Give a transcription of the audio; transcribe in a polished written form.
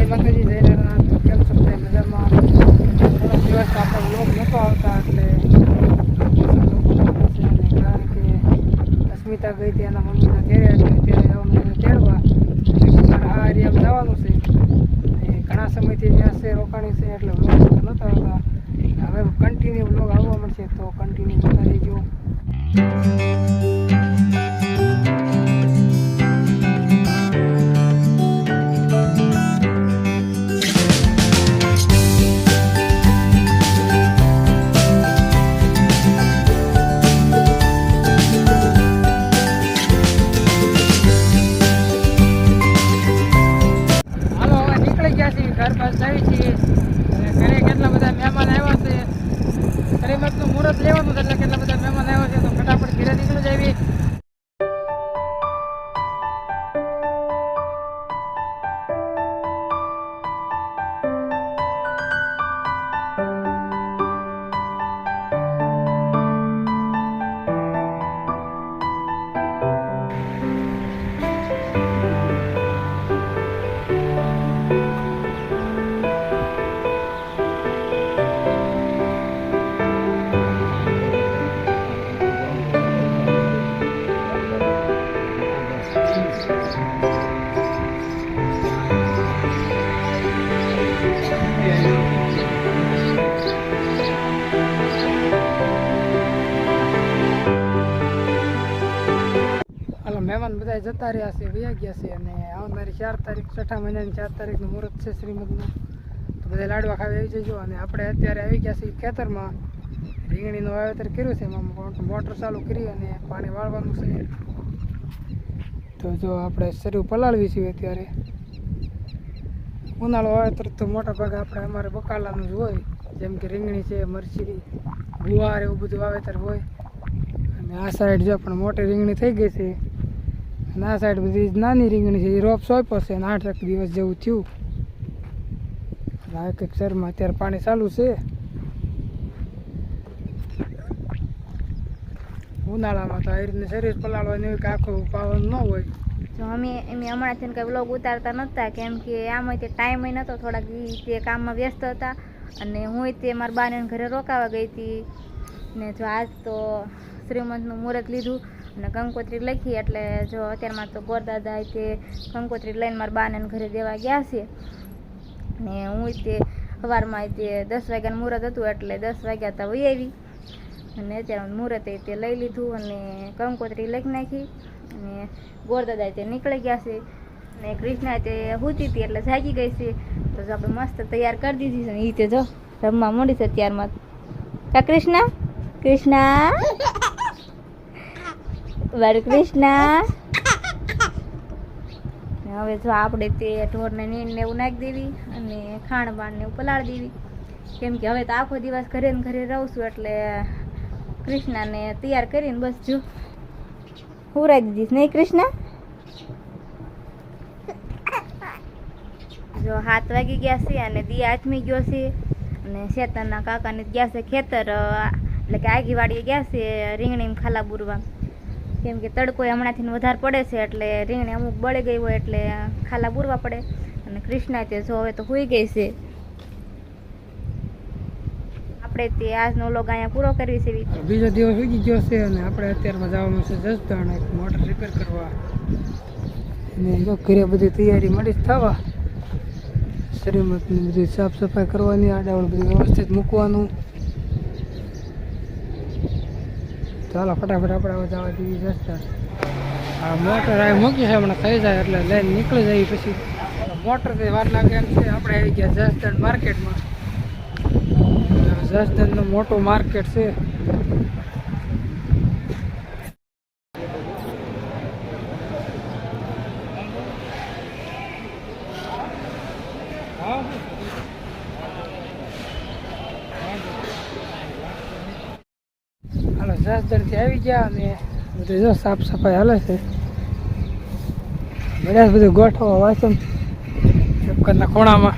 માતાજી જઈને કેમ છો બધા મજામાં? થોડા દિવસ આપણે બ્લોગ નહોતો આવતા એટલે કારણ કે અસ્મિતા ગઈ હતી એના મમ્મીના ઘેરે એટલે ત્યારે અમને તેડવા આ એરિયામાં જવાનું છે. ઘણા સમયથી ત્યાં છે રોકાણી છે એટલે બ્લોગ નહોતા આવતા. હવે કન્ટિન્યુ બ્લોગ આવવા મળશે તો કન્ટિન્યુ જોતા રહીજો. ઘર પાસે આવી છીએ અને ઘરે કેટલા બધા મહેમાન આવ્યા છે. શ્રીમતનું મુહૂર્ત લેવાનું છે એટલે કેટલા બધા મહેમાન આવ્યા છે તો ફટાફટ ઘરે નીકળી જાવી. મહેમાન બધા જતા રહ્યા છે, વયા ગયા છે અને આવનારી 4 તારીખ 6 મહિનાની 4 તારીખનું મુહૂર્ત છે શ્રીમદનું. તો બધા લાડવા ખાવી આવી જજો. અને આપણે અત્યારે આવી ગયા છીએ ખેતરમાં. રીંગણીનું વાવેતર કર્યું છે, એમાં મોટર ચાલુ કરી અને પાણી વાળવાનું છે. તો જો આપણે શરૂ પલાળવી છીએ અત્યારે. ઉનાળો વાવેતર તો મોટા ભાગે આપણે અમારે બકાલાનું જ હોય, જેમ કે રીંગણી છે, મરચી, ગુવાર એવું બધું વાવેતર હોય. અને આ સાઈડ જો પણ મોટી રીંગણી થઈ ગઈ છે અને આ સાઈડ બધી નાની રીંગણી છે, એ રોપ સોંપ્યો છે અને 8 દિવસ જેવું થયું. આ એક શહેરમાં અત્યારે પાણી ચાલુ છે. ઉનાળામાં તો આ રીતની શરીર પલાળવાની હોય કે આખું પાવન ન હોય. જો અમે હમણાંથી કંઈ વ્લોગ ઉતારતા નહોતા કેમ કે આમાં તે ટાઈમ નહોતો, થોડાક તે કામમાં વ્યસ્ત હતા. અને હું તે મારા બાને ઘરે રોકાવા ગઈ હતી ને જો આજ તો શ્રીમંતનું મુહૂર્ત લીધું અને કંકોત્રી લખી એટલે જો અત્યારમાં તો ગોરદાદા તે કંકોત્રી લઈને મારા બાને ઘરે દેવા ગયા છે. ને હું તે સવારમાં તે 10 વાગ્યાનું મુહૂર્ત હતું એટલે 10 વાગ્યા તો વહી આવી અને અત્યારે મુહૂર્તે તે લઈ લીધું અને કંકોત્રી લખી નાખી. અને ગોરદાદા તે નીકળી ગયા છે અને કૃષ્ણા તે સૂતી હતી એટલે જાગી ગઈ છે. તો આપણે મસ્ત તૈયાર કરી દીધી છે ને એ તે જો રમવા માંડી છે ત્યારમાં. કા કૃષ્ણા મારું કૃષ્ણા. હવે જો આપણે તે ઢોરને નીણ ને એવું નાખી દેવી અને ખાણ બાણ ને એવું પલાળી દેવી કેમ કે હવે તો આખો દિવસ ઘરે ને ઘરે રહું છું એટલે કૃષ્ણાને તૈયાર કરીને બસ જો હુરાઈ દીધીશ નહીં કૃષ્ણા. જો 7 વાગી ગયા છે અને દિયા આથમી ગયો છે અને શેતરના કાકાને ગયા છે ખેતર એટલે કે આગી વાડીએ ગયા છે રીંગણી ખાલા બુરવા કેમ કે તડકો હમણાંથી વધારે પડે છે એટલે રીંગણી અમુક બળી ગઈ હોય એટલે ખાલા બુરવા પડે. અને કૃષ્ણા તે જો હવે તો હોઈ ગઈ છે. આપણે તે આજનો વ્લોગ અહીંયા પૂરો કરવી છે. બીજો દિવસ ઉગી ગયો છે અને આપણે અત્યારમાં જવાનું છે જસદણ એક મોટર રિપેર કરવા. અને જો ઘરે બધી તૈયારી મળી જ થવા. શ્રીમતની બધી સાફ સફાઈ કરવાની, આડાવડ બધું વ્યવસ્થિત મૂકવાનું. ચાલો ફટાફટ આપણે હવે જવા દઈએ જસદણ. આ મોટર આ મૂકી છે હમણાં થઈ જાય એટલે લઈને નીકળી જાય. પછી મોટરથી વાર લાગે એમ છે. આપણે આવી ગયા જસદણ માર્કેટમાં. જસદણનું મોટું માર્કેટ છે. હાલો જસદણથી આવી ગયા અને બધું જો સાફ સફાઈ હાલે છે. બધા બધું ગોઠવો વાસણ ખૂણામાં.